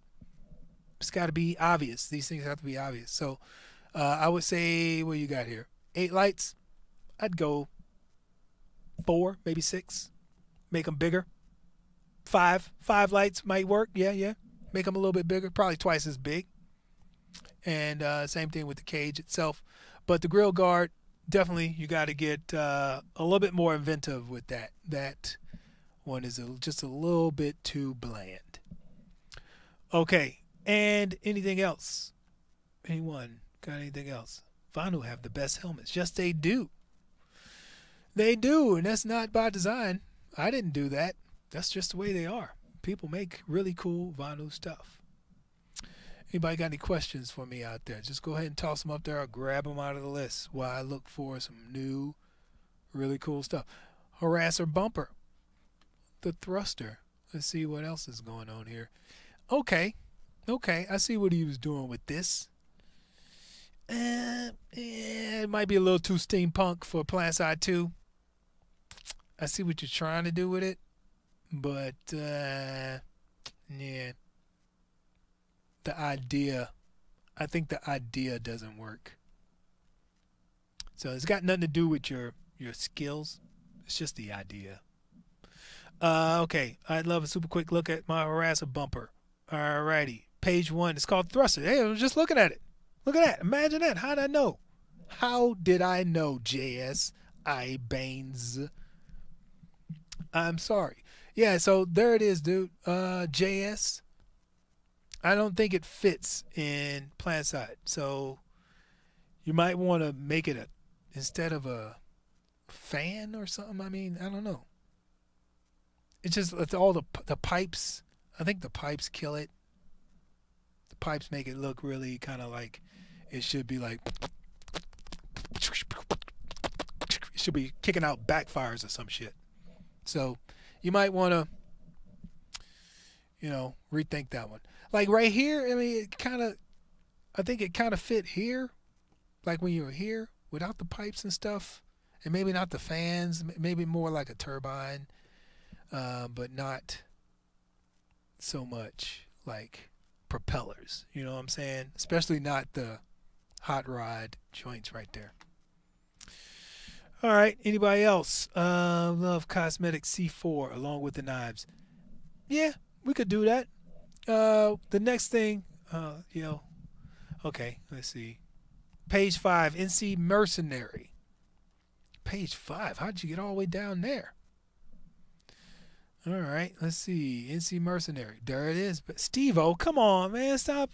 It's got to be obvious. These things have to be obvious. So I would say, what you got here? 8 lights. I'd go 4, maybe 6. Make them bigger. 5 lights might work. Yeah. Make them a little bit bigger. Probably twice as big. And same thing with the cage itself. But the grill guard, definitely you got to get a little bit more inventive with that. That one is just a little bit too bland. Okay. And anything else? Anyone got anything else? Vanu have the best helmets. Yes, they do. They do, and that's not by design. I didn't do that. That's just the way they are. People make really cool Vanu stuff. Anybody got any questions for me out there? Just go ahead and toss them up there. I'll grab them out of the list while I look for some new, really cool stuff. Harasser bumper, the thruster. Let's see what else is going on here. Okay, I see what he was doing with this. It might be a little too steampunk for PlanetSide 2. I see what you're trying to do with it, but yeah, I think the idea doesn't work. So it's got nothing to do with your skills. It's just the idea. Okay, I'd love a super quick look at my harasser bumper. Alrighty, page 1. It's called thruster. Hey, I was just looking at it. Look at that. Imagine that. How did I know? How did I know, JS? Baines. I'm sorry. Yeah, so there it is, dude. JS. I don't think it fits in PlanetSide. So you might want to make it instead of a fan or something. I mean, I don't know. It's all the pipes. I think the pipes kill it. The pipes make it look really kind of like it should be like it should be kicking out backfires or some shit. So you might want to, rethink that one. Like right here, I mean, I think it kind of fit here, like when you were here without the pipes and stuff, and maybe not the fans, maybe more like a turbine, but not so much like propellers. You know what I'm saying? Especially not the hot rod joints right there. All right, anybody else? Love Cosmetic C4 along with the knives. Yeah, we could do that. The next thing, okay, let's see. Page 5, NC Mercenary. Page 5, how'd you get all the way down there? All right, let's see. NC Mercenary. There it is. But Steve-O, come on, man. Stop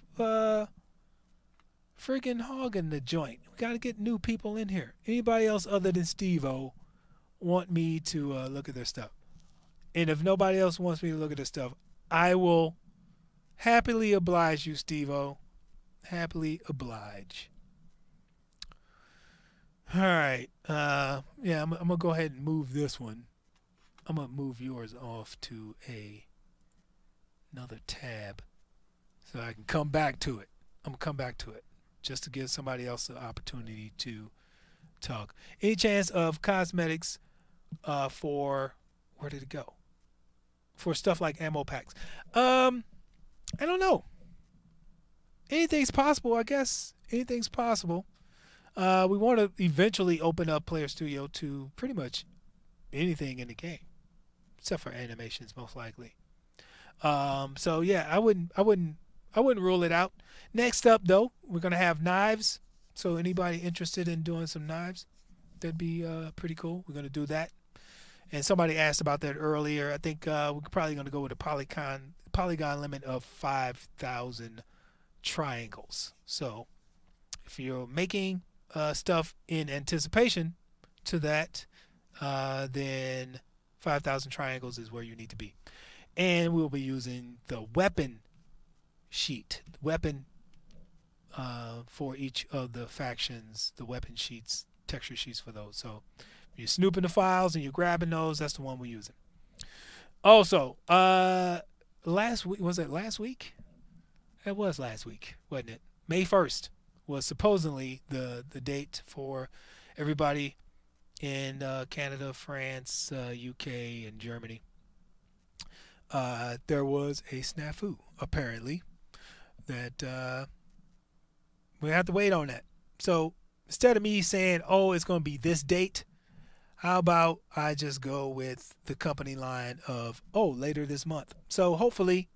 freaking hogging the joint. We got to get new people in here. Anybody else other than Steve-O want me to look at their stuff? And if nobody else wants me to look at their stuff, I will happily oblige you, Steve-O. Happily oblige. All right. Yeah, I'm going to go ahead and move this one. I'm going to move yours off to another tab so I can come back to it. I'm going to come back to it just to give somebody else the opportunity to talk. Any chance of cosmetics for, where did it go? For stuff like ammo packs. I don't know. Anything's possible, I guess. Anything's possible. We want to eventually open up Player Studio to pretty much anything in the game, except for animations, most likely. So yeah, I wouldn't rule it out. Next up, though, we're gonna have knives. So anybody interested in doing some knives, that'd be pretty cool. We're gonna do that. And somebody asked about that earlier. I think we're probably gonna go with a polygon limit of 5,000 triangles. So if you're making stuff in anticipation to that, then 5,000 triangles is where you need to be. And we'll be using the weapon sheet, for each of the factions, the weapon sheets, texture sheets for those. So if you're snooping the files and you're grabbing those, that's the one we're using. Also, last week, was it last week? It was last week, wasn't it? May 1st was supposedly the date for everybody in Canada, France, UK, and Germany. There was a snafu, apparently, that we have to wait on that. So instead of me saying, oh, it's going to be this date, how about I just go with the company line of, oh, later this month. So hopefully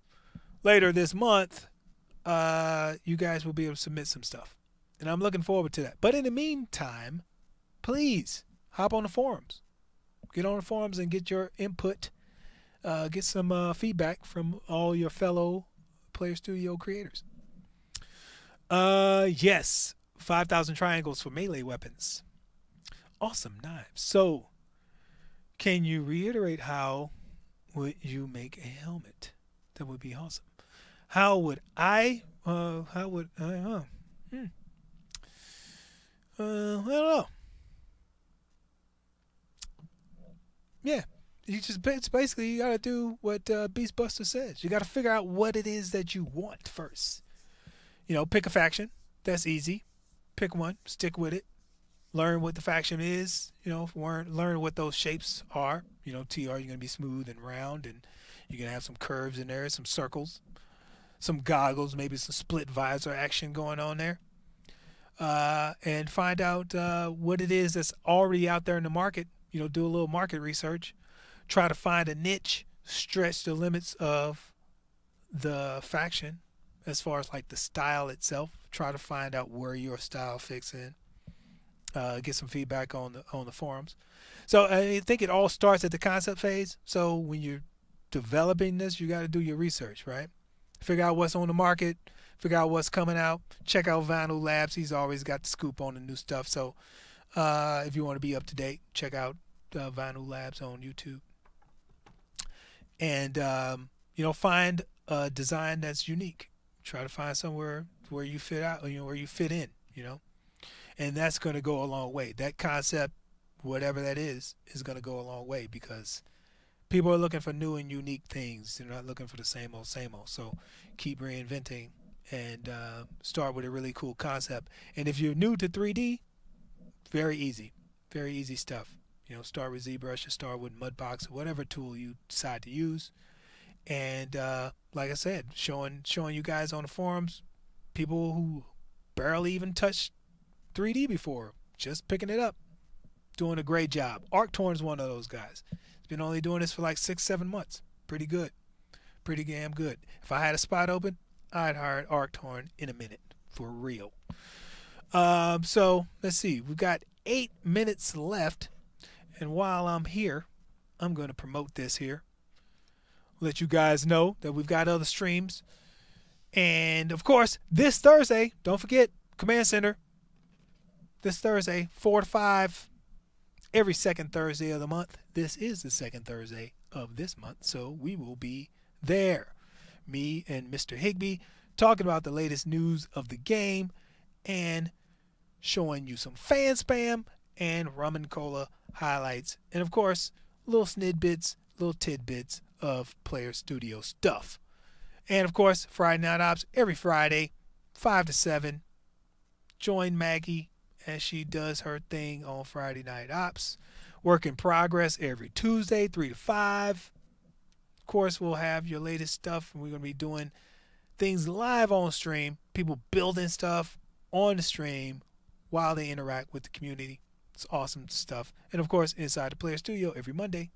later this month, you guys will be able to submit some stuff. And I'm looking forward to that. But in the meantime, please hop on the forums. Get on the forums and get your input. Get some feedback from all your fellow Player Studio creators. Yes, 5,000 triangles for melee weapons. Awesome knives. So, can you reiterate how would you make a helmet? That would be awesome. How would I? How would I? Hmm. I don't know. Yeah, it's basically you gotta do what Beastbuster says. You gotta figure out what it is that you want first. Pick a faction. That's easy. Pick one. Stick with it. Learn what the faction is. Learn what those shapes are. TR, you're gonna be smooth and round, and you're gonna have some curves in there, some circles, some goggles, maybe some split visor action going on there. And find out what it is that's already out there in the market. Do a little market research. Try to find a niche. Stretch the limits of the faction as far as like the style itself. Try to find out where your style fits in. Get some feedback on the forums. So I think it all starts at the concept phase. So when you're developing this, you got to do your research, right? Figure out what's on the market, figure out what's coming out. Check out Vinyl Labs. He's always got the scoop on the new stuff. So if you want to be up to date, check out Vinyl Labs on YouTube. And find a design that's unique. Try to find somewhere where you fit out, where you fit in, and that's going to go a long way. That concept, whatever that is going to go a long way because people are looking for new and unique things. They're not looking for the same old, same old. So keep reinventing and start with a really cool concept. And if you're new to 3D, very easy stuff. Start with ZBrush or start with Mudbox or whatever tool you decide to use. And like I said, showing you guys on the forums, people who barely even touched 3D before, just picking it up, doing a great job. Arctorn's one of those guys. He's been only doing this for like 6-7 months. Pretty good. Pretty damn good. If I had a spot open, I'd hire Arctorn in a minute. For real. So, let's see. We've got 8 minutes left. And while I'm here, I'm going to promote this here. Let you guys know that we've got other streams. And, of course, this Thursday, don't forget, Command Center. This Thursday, 4 to 5, every second Thursday of the month. This is the second Thursday of this month, so we will be there. Me and Mr. Higby talking about the latest news of the game and showing you some fan spam and rum and cola highlights. And, of course, little snidbits, little tidbits of Player Studio stuff. And, of course, Friday Night Ops every Friday, 5 to 7. Join Maggie as she does her thing on Friday Night Ops. Work in Progress every Tuesday, 3 to 5. Of course, we'll have your latest stuff, and we're going to be doing things live on stream. People building stuff on the stream while they interact with the community. It's awesome stuff. And, of course, Inside the Player Studio every Monday.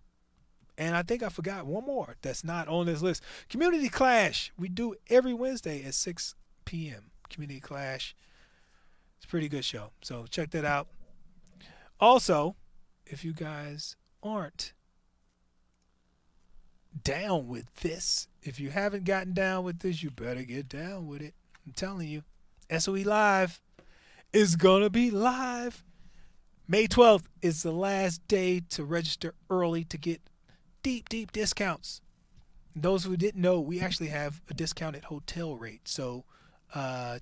And I think I forgot one more that's not on this list. Community Clash. We do every Wednesday at 6 p.m. Community Clash. It's a pretty good show. So check that out. Also, if you guys aren't down with this, if you haven't gotten down with this, you better get down with it. I'm telling you. SOE Live is going to be live. May 12th is the last day to register early to get deep discounts. And those who didn't know, we actually have a discounted hotel rate. So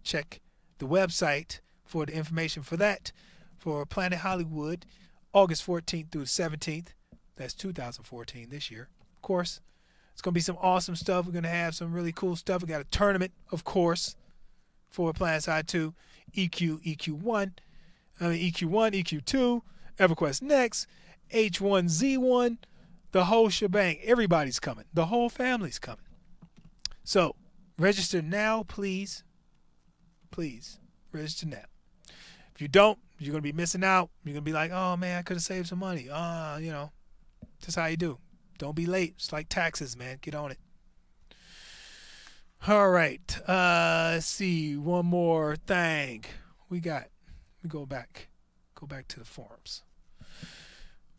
check the website for the information for that. For Planet Hollywood, August 14th through 17th. That's 2014 this year. Of course, it's going to be some awesome stuff. We're going to have some really cool stuff. We got a tournament, of course, for PlanetSide 2, EQ1, EQ2, EverQuest Next, H1Z1, the whole shebang. Everybody's coming. The whole family's coming. So, register now, please. Please, register now. If you don't, you're going to be missing out. You're going to be like, oh, man, I could have saved some money. That's how you do. Don't be late. It's like taxes, man. Get on it. All right. Let's see. One more thing. We go back to the forums.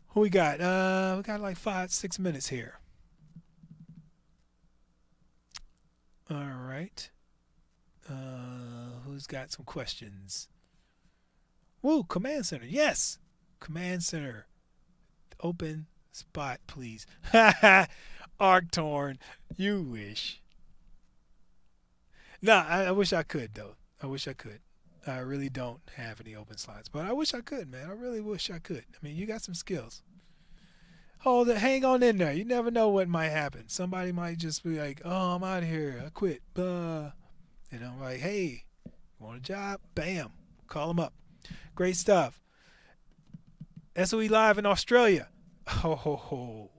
Who we got? We got like 5-6 minutes here. All right. Who's got some questions? Woo, Command Center. Yes. Command Center. Open spot, please. Arctorn. You wish. No, I wish I could though. I wish I could. I really don't have any open slots, but I wish I could, man. I really wish I could. I mean, you got some skills. Hold it, hang on in there. You never know what might happen. Somebody might just be like, "Oh, I'm out of here. I quit." And I'm like, "Hey, you want a job? Bam, call them up." Great stuff. SOE Live in Australia. Oh, ho, ho.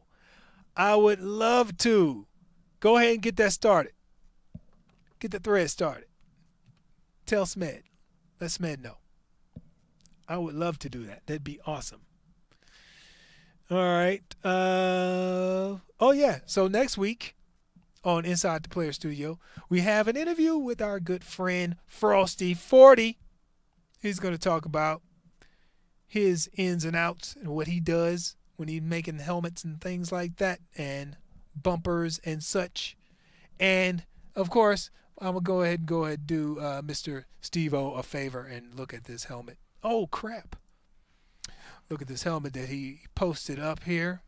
I would love to. Go ahead and get that started. Get the thread started. Tell Smed. Let Smed know. I would love to do that. That'd be awesome. All right. Oh, yeah. So next week on Inside the Player Studio, we have an interview with our good friend Frosty40. He's going to talk about his ins and outs and what he does when he's making helmets and things like that and bumpers and such. And, of course, I'm going to go ahead and do Mr. Steve-O a favor and look at this helmet. Oh, crap. Look at this helmet that he posted up here.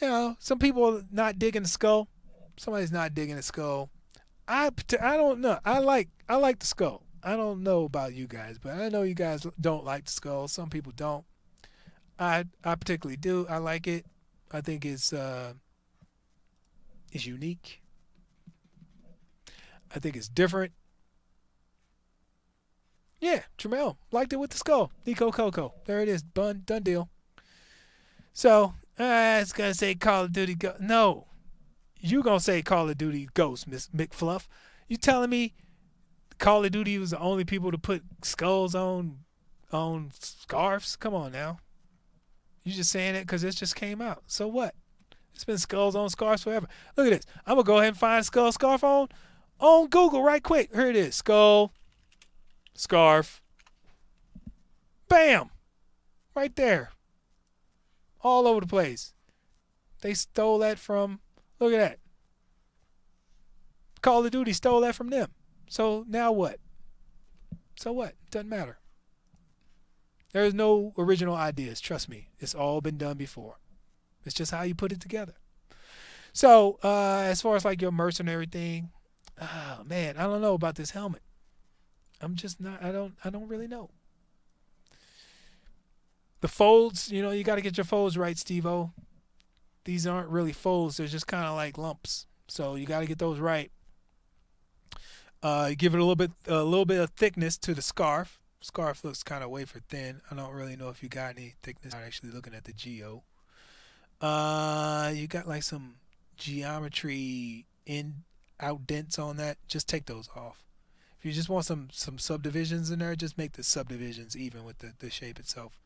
You know, some people are not digging the skull. Somebody's not digging the skull. I don't know. I like the skull. I don't know about you guys, but I know you guys don't like the skull. Some people don't. I particularly do. I like it. I think it's unique. I think it's different. Yeah, Tramell liked it with the skull. Nico Coco. There it is. Done deal. So, it's going to say Call of Duty Ghost. No. You going to say Call of Duty Ghost, Miss McFluff. You telling me Call of Duty was the only people to put skulls on scarves? Come on now. You just saying it because it just came out. So what? It's been skulls on scarves forever. Look at this. I'm going to go ahead and find skull scarf on Google right quick. Here it is. Skull scarf. Bam! Right there. All over the place. They stole that from, look at that. Call of Duty stole that from them. So now what? So what? Doesn't matter. There's no original ideas. Trust me. It's all been done before. It's just how you put it together. So as far as like your mercenary thing, oh man, I don't know about this helmet. I'm just not, I don't really know. The folds, you know, you got to get your folds right, Steve-O. These aren't really folds. They're just kind of like lumps. So you got to get those right. Give it a little bit of thickness to the scarf. Scarf looks kind of wafer thin. I don't really know if you got any thickness. I'm actually looking at the geo. You got like some geometry out dents on that. Just take those off. If you just want some subdivisions in there, just make the subdivisions even with the shape itself.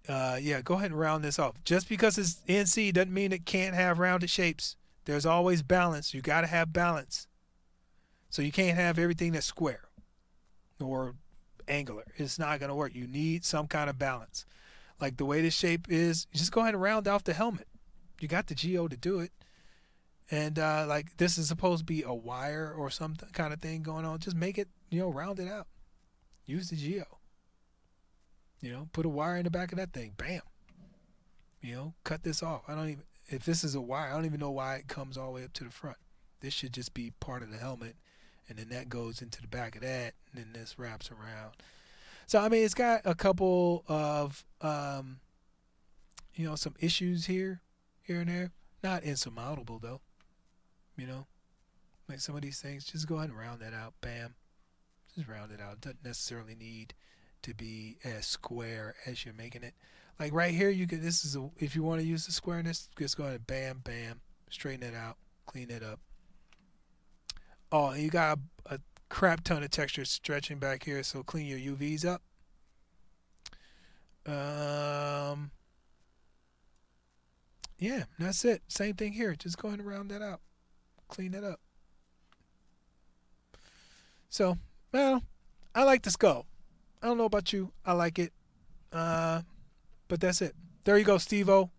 Yeah, go ahead and round this off. Just because it's NC doesn't mean it can't have rounded shapes. There's always balance. You got to have balance. So you can't have everything that's square or angular. It's not going to work. You need some kind of balance. Like the way this shape is, just go ahead and round off the helmet. You got the geo to do it. And like this is supposed to be a wire or some kind of thing going on. Just make it, round it out. Use the geo. Put a wire in the back of that thing. Bam. Cut this off. If this is a wire, I don't even know why it comes all the way up to the front. This should just be part of the helmet. And then that goes into the back of that. And then this wraps around. So, I mean, it's got a couple of, some issues here and there. Not insurmountable, though. Like some of these things, just go ahead and round that out. Bam. Just round it out. It doesn't necessarily need to be as square as you're making it. Like right here, if you want to use the squareness, just go ahead and bam, bam, straighten it out, clean it up. Oh, and you got a crap ton of texture stretching back here, so clean your UVs up. Yeah, that's it. Same thing here. Just go ahead and round that out. Clean it up. So, well, I like the skull. I don't know about you. I like it. But that's it. There you go, Steve-O.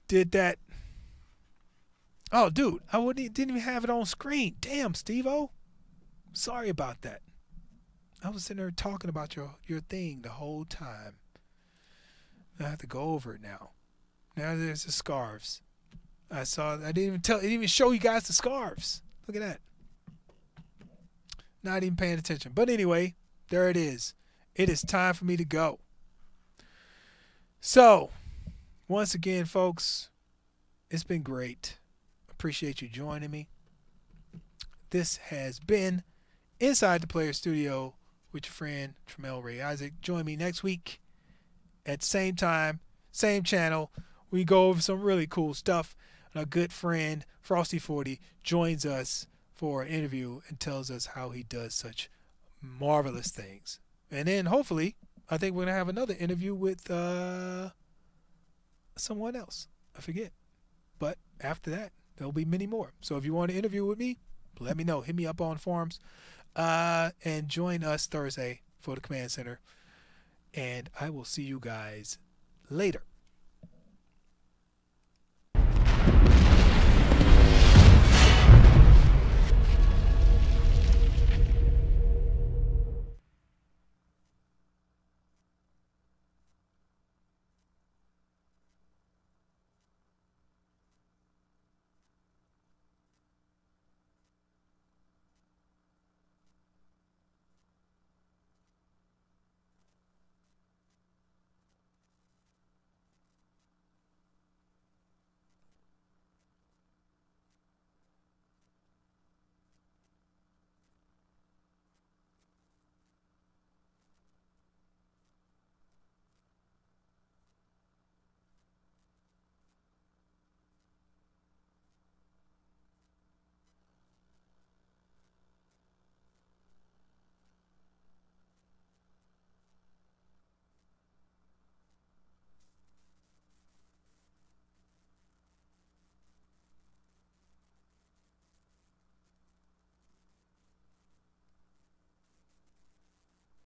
Did that. Oh, dude, didn't even have it on screen. Damn, Steve-O. Sorry about that. I was sitting there talking about your thing the whole time. I have to go over it now. Now there's the scarves. I saw. I didn't even show you guys the scarves. Look at that. Not even paying attention. But anyway, there it is. It is time for me to go. So, once again, folks, it's been great. Appreciate you joining me. This has been Inside the Player Studio with your friend Tramell Ray Isaac. Join me next week at the same time, same channel. We go over some really cool stuff. And our good friend Frosty40 joins us for an interview and tells us how he does such marvelous things. And then hopefully, I think we're going to have another interview with someone else. I forget. But after that, there'll be many more. So if you want to interview with me, let me know. Hit me up on forums. And join us Thursday for the Command Center. And I will see you guys later.